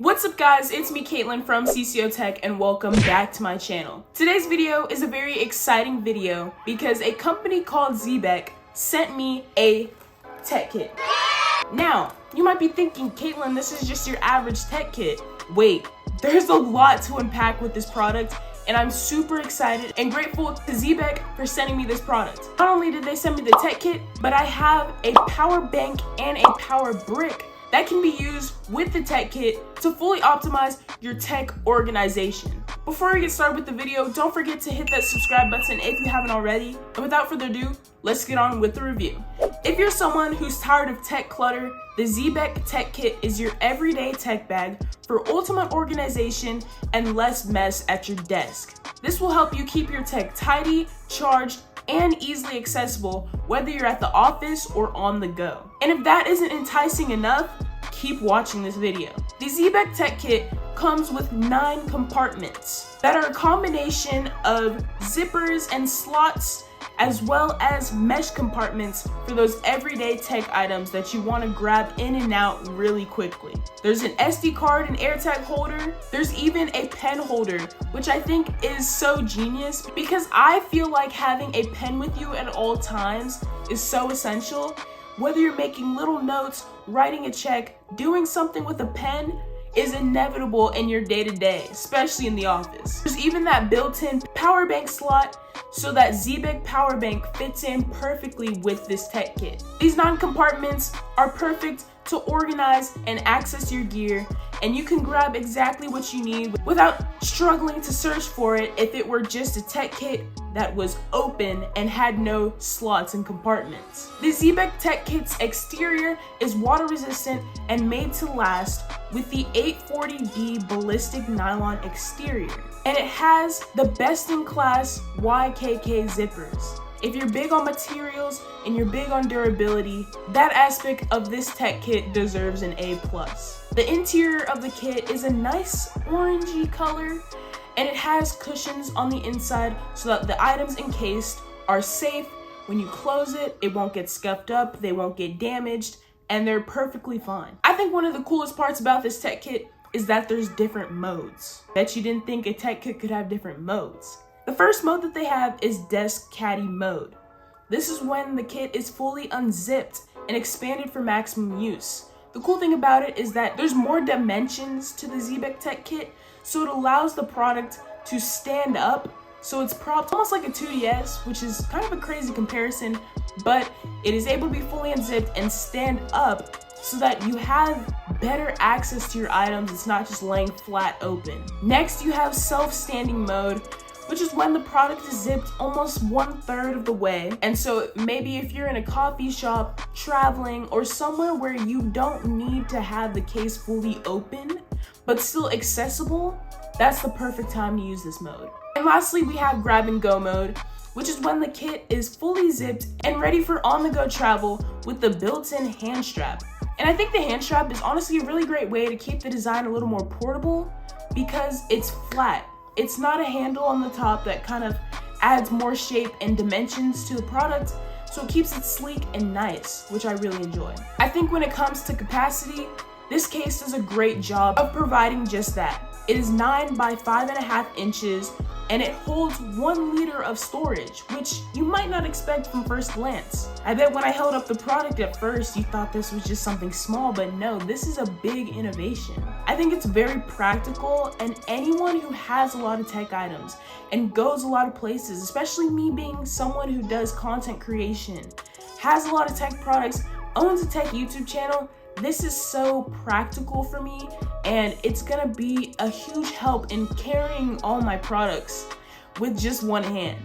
What's up guys, it's me Caitlin from CCO Tech and welcome back to my channel. Today's video is a very exciting video because a company called Xebec sent me a tech kit. Now, you might be thinking, Caitlin, this is just your average tech kit. Wait, there's a lot to unpack with this product and I'm super excited and grateful to Xebec for sending me this product. Not only did they send me the tech kit, but I have a power bank and a power brick that can be used with the tech kit to fully optimize your tech organization. Before we get started with the video, don't forget to hit that subscribe button if you haven't already. And without further ado, let's get on with the review. If you're someone who's tired of tech clutter, the Xebec Tech Kit is your everyday tech bag for ultimate organization and less mess at your desk. This will help you keep your tech tidy, charged, and easily accessible whether you're at the office or on the go. And if that isn't enticing enough, keep watching this video. The Xebec Tech Kit comes with 9 compartments that are a combination of zippers and slots as well as mesh compartments for those everyday tech items that you want to grab in and out really quickly. There's an SD card and AirTag holder. There's even a pen holder, which I think is so genius because I feel like having a pen with you at all times is so essential. Whether you're making little notes, writing a check, doing something with a pen is inevitable in your day-to-day, especially in the office. There's even that built-in power bank slot so that Xebec power bank fits in perfectly with this tech kit. These 9 compartments are perfect to organize and access your gear, and you can grab exactly what you need without struggling to search for it if it were just a tech kit that was open and had no slots and compartments. The Xebec Tech Kit's exterior is water resistant and made to last with the 840D ballistic nylon exterior, and it has the best in class YKK zippers. If you're big on materials and you're big on durability, that aspect of this tech kit deserves an A+. The interior of the kit is a nice orangey color, and it has cushions on the inside so that the items encased are safe. When you close it, it won't get scuffed up, they won't get damaged, and they're perfectly fine. I think one of the coolest parts about this tech kit is that there's different modes. Bet you didn't think a tech kit could have different modes. The first mode that they have is Desk Caddy mode. This is when the kit is fully unzipped and expanded for maximum use. The cool thing about it is that there's more dimensions to the Xebec Tech Kit, so it allows the product to stand up. So it's propped almost like a 2DS, which is kind of a crazy comparison, but it is able to be fully unzipped and stand up so that you have better access to your items. It's not just laying flat open. Next, you have self-standing mode, which is when the product is zipped almost 1/3 of the way. And so maybe if you're in a coffee shop, traveling, or somewhere where you don't need to have the case fully open, but still accessible, that's the perfect time to use this mode. And lastly, we have grab and go mode, which is when the kit is fully zipped and ready for on-the-go travel with the built-in hand strap. And I think the hand strap is honestly a really great way to keep the design a little more portable because it's flat. It's not a handle on the top that kind of adds more shape and dimensions to the product, so it keeps it sleek and nice, which I really enjoy. I think when it comes to capacity, this case does a great job of providing just that. It is 9 by 5.5 inches, and it holds 1 liter of storage, which you might not expect from first glance. I bet when I held up the product at first, you thought this was just something small, but no, this is a big innovation. I think it's very practical, and anyone who has a lot of tech items and goes a lot of places, especially me being someone who does content creation, has a lot of tech products, owns a tech YouTube channel, this is so practical for me, and it's gonna be a huge help in carrying all my products with just one hand.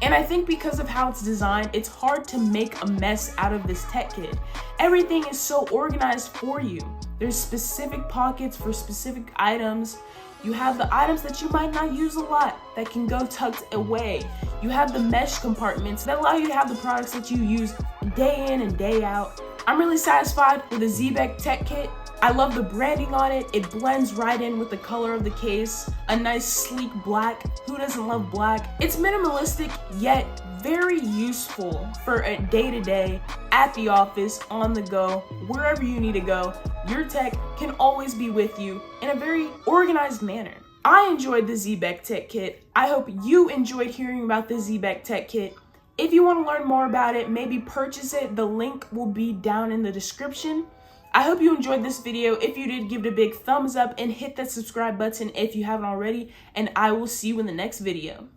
And I think because of how it's designed, it's hard to make a mess out of this tech kit. Everything is so organized for you. There's specific pockets for specific items. You have the items that you might not use a lot that can go tucked away. You have the mesh compartments that allow you to have the products that you use day in and day out. I'm really satisfied with the Xebec Tech Kit. I love the branding on it. It blends right in with the color of the case. A nice sleek black. Who doesn't love black? It's minimalistic yet very useful for a day-to-day, at the office, on the go, wherever you need to go. Your tech can always be with you in a very organized manner. I enjoyed the Xebec Tech Kit. I hope you enjoyed hearing about the Xebec Tech Kit. If you want to learn more about it, maybe purchase it. The link will be down in the description. I hope you enjoyed this video. If you did, give it a big thumbs up and hit that subscribe button if you haven't already, and I will see you in the next video.